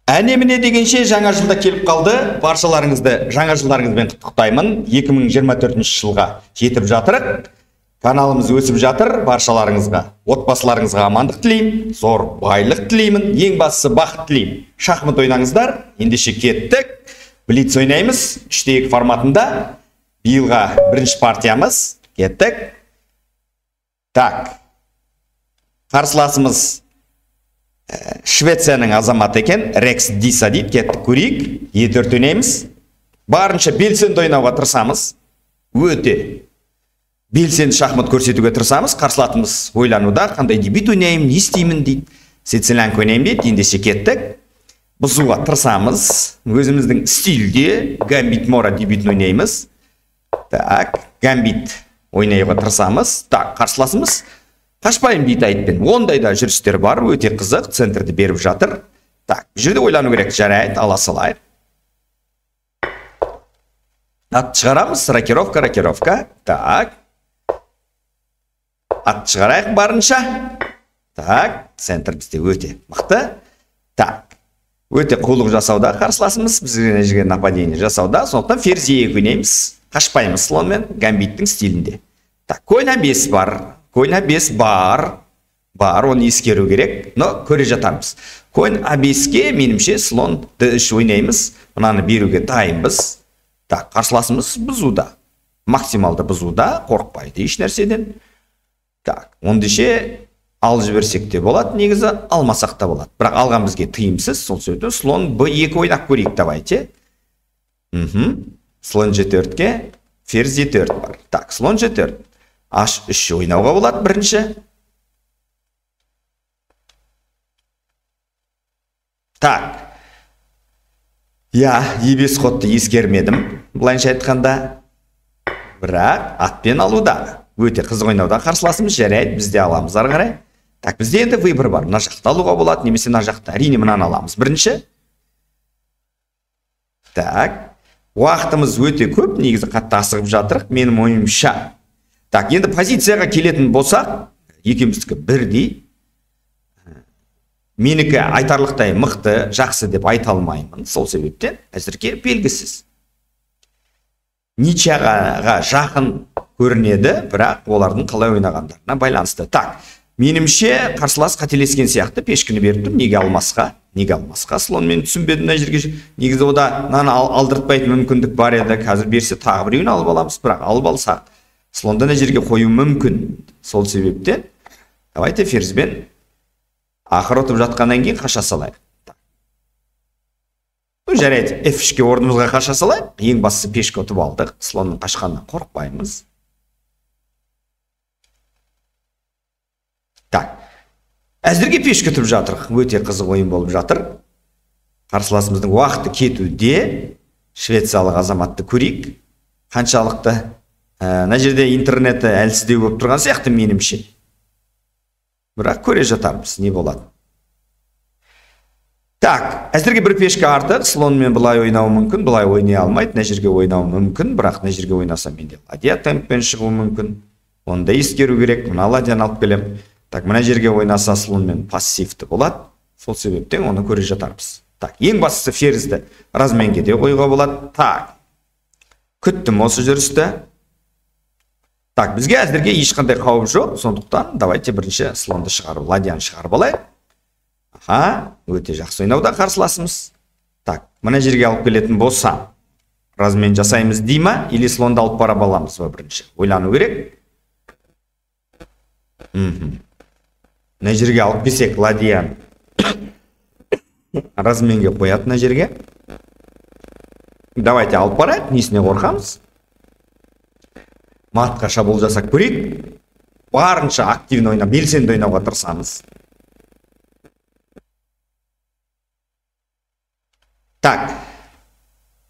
Әне міне дегенше жаңа жылда келіп қалды. Баршаларыңызды жаңа жылдарыңызбен құттықтаймын. 2024 жылға жетіп жатырық. Каналымыз өсіп жатыр. Баршаларыңызға, отбасыларыңызға амандық тілеймін, зор байлық тілеймін, ең бастысы бақыт тілеймін. Шахмат ойнаңыздар. Ендеше кеттік. Блиц ойнаймыз 3-2 форматында. Биылға бірінші партиямыз. Кеттік. Так. Қарсыласымыз Швецияның азаматы екен, Рекс Диса дейді. Кеттік көрейік. E4 ойнаймыз. Барынша белсенді ойнауға тырысамыз. Өте белсенді шахмат көрсетуге тырысамыз. Қарсыласымыз ойлануда, қандай дебют ойнаймын, не істеймін дейді. Сетселянка ойнаймын дейді. Ендеше кеттік. Бұзуға тырысамыз. Өзіміздің стильде гамбит мора дебютін ойнаймыз. Так, гамбит ойнауға тырысамыз. Так, қарсыласымыз қашпайым дейді айтпен. Ондайда жүрістер бар, өте қызық, центрді беріп жатыр. Так, жерде ойлану керек, жарайды, ала салайық. Ат шығарамыз, рокировка. Так. Ат шығарайық барынша. Так, центр бізде өте мықты. Так, өте қулық жасауда қарсыласымыз, бізге жерге нападение жасауда. Сондықтан ферзь E2 ойнаймыз. Қашпаймыз слонмен, гамбиттің стилінде. Так, койна 5 бар. Койна 5 бар, оны ескеру керек, но көре жатармыз. Койн А5-ке менімше слон D3 ойнаймыз, мұнаны беруге дайынбыз. Так, қарсыласымыз бұзуда, максималды бұзуда, қорықпайды еш нәрседен. Так, ондеше алып жіберсек те болады, негізі алмасақ та болады. Бірақ алған бізге тыйымсыз, сол сөйтіп слон B2 ойнап көрейік, давайте. Слон G4-ке, ферзь E4 бар. Так, слон G4. H3 ойнауға болады бірінші. Так. E5 ходты ескермедім. Бұлайынша айтқанда. Бірақ атпен алуда. Өте қызық ойнауда қарсыласымыз, жарайды, бізде аламыз ары қарай. Так, бізде енді выбор бар. Мына жақта алуға болады, немесе мына жақта. Әрине мынаны аламыз бірінші. Так. Уақытымыз өте көп, негізі қатты асығып жатырық. Менің ойымша. Так, енді позицияға келетін болсақ, екеуміздікі бірдей. Менікі айтарлықтай мықты, жақсы деп айта алмаймын. Сол себептен әзірге белгісіз. Ничаға жақын көрінеді, бірақ олардың қалай ойнағандарына байланысты. Так, менімше қарсылас қателескен сияқты пешкіні беріп тұр. Неге алмасқа? Слонмен түсінбедім мына жерге. Негізі ода наны алдыртпайтын мүмкіндік бар еді. Қазір берсе тағы біреуін алып аламыз, бірақ алып алсақ слонды жерге қою мүмкін. Сол себептен давайте ферзьбен ақыр отып жатқаннан кейін қаша салайық. Жарайды, F3-ке орнымызға қаша салайық. Ең бастысы пешке отып алдық. Слонның қашқанынан қорықпаймыз. Так. Әзірге пешке отып жатырық. Өте қызық ойын болып жатыр. Қарсыласымыздың уақыты кетуде. Швециялық азаматты көрейік. Қаншалықты мына жерде интернеті әлсіздеу болып тұрған сияқты менімше. Бірақ көре жатармыз, не болады. Так, әзірге бір пешке артық, слонмен бұлай ойнау мүмкін, бұлай ойнай алмайды, мына жерге ойнау мүмкін, бірақ мына жерге ойнаса менде ладья темппен шығу мүмкін. Онда ескеру керек, мына ладьяны алып келем. Так, мына жерге ойнаса слонмен пассивті болады. Сол себептен оны көре жатармыз. Так, ең бастысы ферзьді разменге де қоюға болады. Так, күттім осы жүрісті. Так, бізге әзірге ешқандай қауіп жоқ, сондықтан давайте бірінші слонды шығарып, ладьяны шығарып алайық. Өте жақсы ойнауда қарсыласымыз. Так, мына жерге алып келетін болса, размен жасаймыз дей ма, или слонды алып бара аламыз ба бірінші? Ойлану керек. Мына жерге алып келсек, ладьяны разменге қояды мына жерге. Давайте алып барайық, несіне қорқамыз? Матқа шабуыл жасақ көрейік. Барынша активно ойнап, белсенді ойнауға тырысамыз. Так.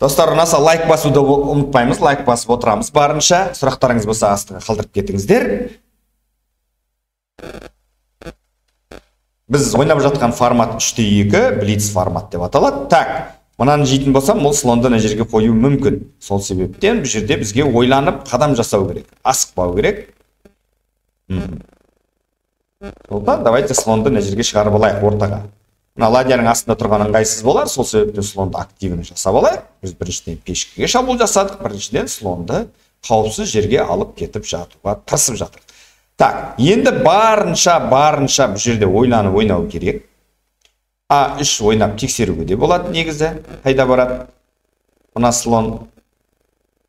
Достар, ұнаса лайк басуды ұмытпаймыз. Лайк басып отырамыз. Барынша сұрақтарыңыз болса астыға қалдырып кетіңіздер. Біз ойнап жатқан формат 3-2, блиц формат деп аталады. Так. Мұнаны жейтін болсам, ол слонды мына жерге қою мүмкін. Сол себептен бұл жерде бізге ойланып қадам жасау керек. Асықпау керек. Сондықтан давайте слонды мына жерге шығарып алайық ортаға. мына ладьяның астында тұрған ыңғайсыз болар, сол себептен слонды активно жасап алайық. Біз біріншіден пешкеге шабуыл жасадық, біріншіден слонды қауіпсіз жерге алып кетіп жатуға тырысып жатыр. Так, енді барынша бұл жерде ойланып ойнау керек. А3 ойнап тексеруге де болады негізі. Қайда барады? Мына слон.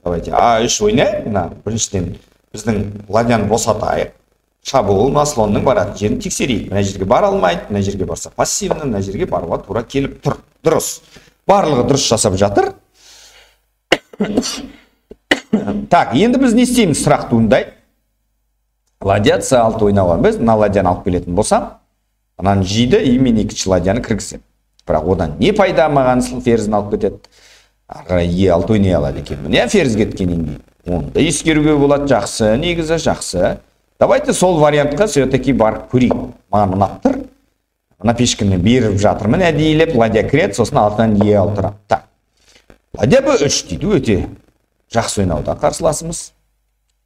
Давайте А3 ойнайық. Мына біріншіден біздің ладьяны босатайық. Шабуыл мына слонның баратын жерін тексерейік. Мына жерге бара алмайды, мына жерге барса пассивны, мына жерге баруға тура келіп тұр. Дұрыс. Барлығы дұрыс жасап жатыр. Так, енді біз не істейміз? Сұрақ туындайды. Ладья C6 ойнауға біз мына ладьяны алып келетін болсам, мынаны жейді, и мен екінші ладьяны кіргіземін. Бірақ одан не пайда маған ферзін алып кетеді? Ары E6 ойнай алады екенмін. Я ферзь кеткеннен кейін. Онда ескеруге болады, жақсы, негізі жақсы. Давайте сол вариантқа все-таки барып көрейік. Маған ұнап тұр. Мына пешкені беріп жатырмын, әдейілеп ладья кіреді, сосын алтынан E6 тұрам. Так. Ладья B3 дейді, өте жақсы ойнауда қарсыласымыз.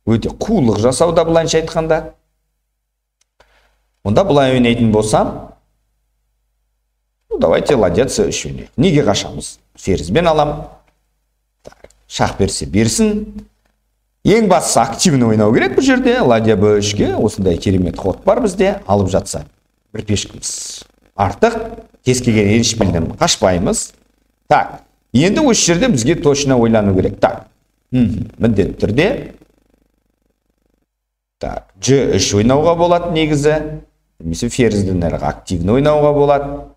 Өте қулық жасауда былайынша айтқанда. Онда бұлай ойнайтын болсам, давайте ладья C3 ойнайық. Неге қашамыз? Ферзбен алам. Шах берсе берсін. Ең бастысы активно ойнау керек бұл жерде. Ладья B3-ге осындай керемет ход бар бізде. Алып жатса бір пешкіміз артық. Кез келген еншпілден қашпаймыз. Так, енді осы жерде бізге точно ойлану керек. Так, міндетті түрде. Так, G3 ойнауға болады негізі. Немесе ферздің әрі активно ойнауға болады.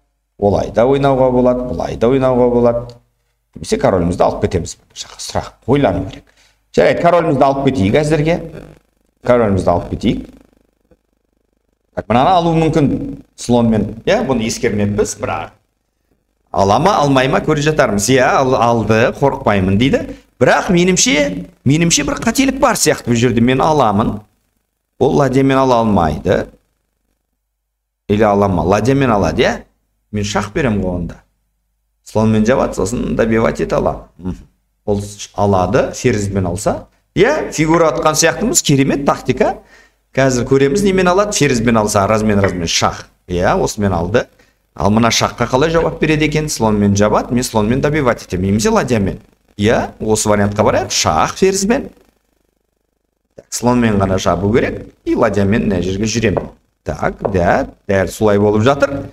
Олай да ойнауға болады, бұлай да ойнауға болады. Немесе королімізді алып кетеміз. Сұрақ ойлану керек. Жарайды, королімізді алып кетейік әзірге. Королімізді алып кетейік. Мынаны алу мүмкін слонмен. Бұны ескермеппіз, бірақ алама, алмайма көре жатармыз. Алды, қорықпаймын дейді. Бірақ менімше бір қателік бар сияқты бұл жерде. Мен аламын. Ол ладьямен ала алмайды. Или алама, ладьямен алады, мен шах берем ғонда. Слонмен жабады, сосын добивать ете алам. Ол алады, ферзбен алса. Фигура атқан сияқтымыз, керемет тактика. Қазір көреміз немен алады, ферзбен алса, размен шах. Осымен алды. Ал мына шаққа қалай жауап береді екен? Слонмен жабады, мен слонмен добивать етем. Немесе ладьямен. Осы вариантқа барайық, шах ферзбен. Слонмен ғана жабу керек, и ладьямен мына жерге жүремін. Так, дәл солай болып жатыр.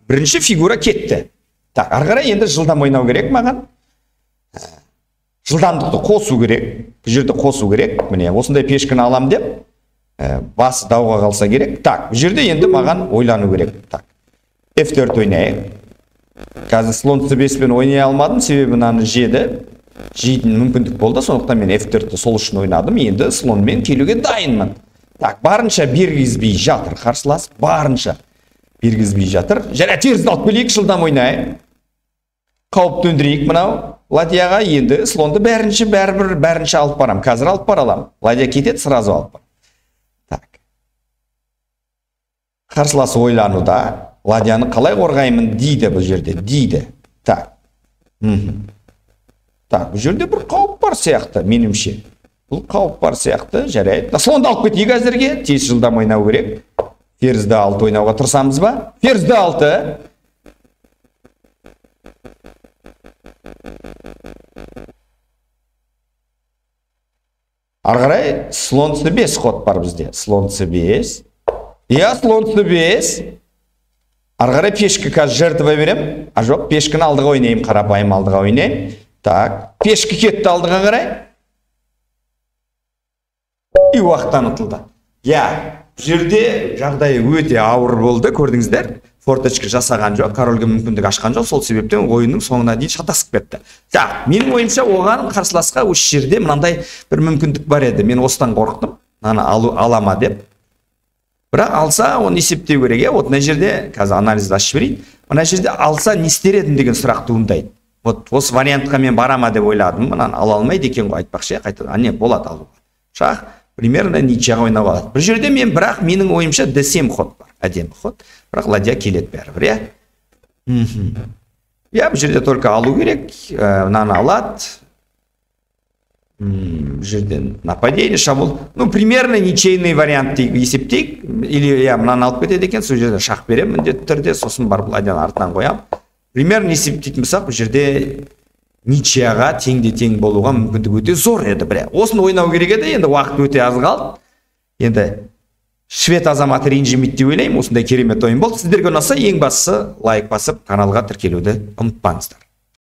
Бірінші фигура кетті. Так, ары қарай енді жылдам ойнау керек маған. Жылдамдықты қосу керек. Бұл жерде қосу керек. Міне, осындай пешкіні алам деп, басы дауға қалса керек. Так, бұл жерде енді маған ойлану керек. Так, F4 ойнайық. Қазір слон C5-пен ойнай алмадым, себебі мынаны жеді. Жейтін мүмкіндік болды, сондықтан мен F4-ті сол үшін ойнадым. Енді слонмен келуге дайынмын. Так, барынша бергізбей жатыр қарсылас, барынша бергізбей жатыр. Және терізді алып келейік, жылдам ойнайық. Қауіп төндірейік мынау. Ладьяға енді слонды бәрінші алып барам. Қазір алып баралам. Ладья кетеді, сразу алып барам. Так. Қарсылас ойлануда. Ладьяны қалай қорғаймын дейді бұл жерде. Дейді. Так. Так, бұл жерде бір қауіп бар сияқты, менімше. Бұл қауіп бар сияқты, жарайды. Слонды алып кетейік әзірге, тез жылдам ойнау керек. Ферзді 6 ойнауға тырысамыз ба? Ферзді 6. Ары қарай слон C5 ход бар бізде. Слон C5. Слон C5. Ары қарай пешкі қазір жертва берем. Жоқ, пешкіні алдыға ойнайым, қарапайым алдыға ойнайым. Так, пешкі кетті алдыға қарай. И уақыттан ұтылды. Бұл жерде жағдайы өте ауыр болды, көрдіңіздер. Форточка жасаған жоқ, корольге мүмкіндік ашқан жоқ, сол себептен ойынның соңына дейін шатасып кетті. Так, менің ойымша оған қарсыласқа осы жерде мынандай бір мүмкіндік бар еді. Мен осыдан қорықтым, алама деп. Бірақ алса, оны есептеу керек. Вот мына жерде, қазір анализді ашып берейін. Мына жерде алса не істер едім деген сұрақ туындайды. Вот осы вариантқа мен барама деп ойладым. Мынаны ала алмайды екен ғой, айтпақшы, қайтадан. Не болады алуға. Шах примерно ничьяға ойнап алады. Бір жерде бірақ менің ойымша D7 ход бар. Әдемі ход. Бірақ ладья келеді бәрібір, бұл жерде только алу керек. Мынаны алады. жерден нападение, шабуыл. Ну, примерно ничейный вариант дейік, есептейік. Или я мынаны алып кетеді екен, сол жерден шақ беремін міндетті түрде, сосын барып ладен артынан қоямын. Примерно есептейтін болсақ, бұл жерде ничияға тең болуға мүмкіндік өте зор еді. Осыны ойнау керек еді, енді уақыт өте аз қалды. Енді швед азаматы ренжімейді деп ойлаймын. Осындай керемет ойын болды. Сіздерге ұнаса, ең бастысы лайк басып, каналға тіркелуді ұмытпаңыздар.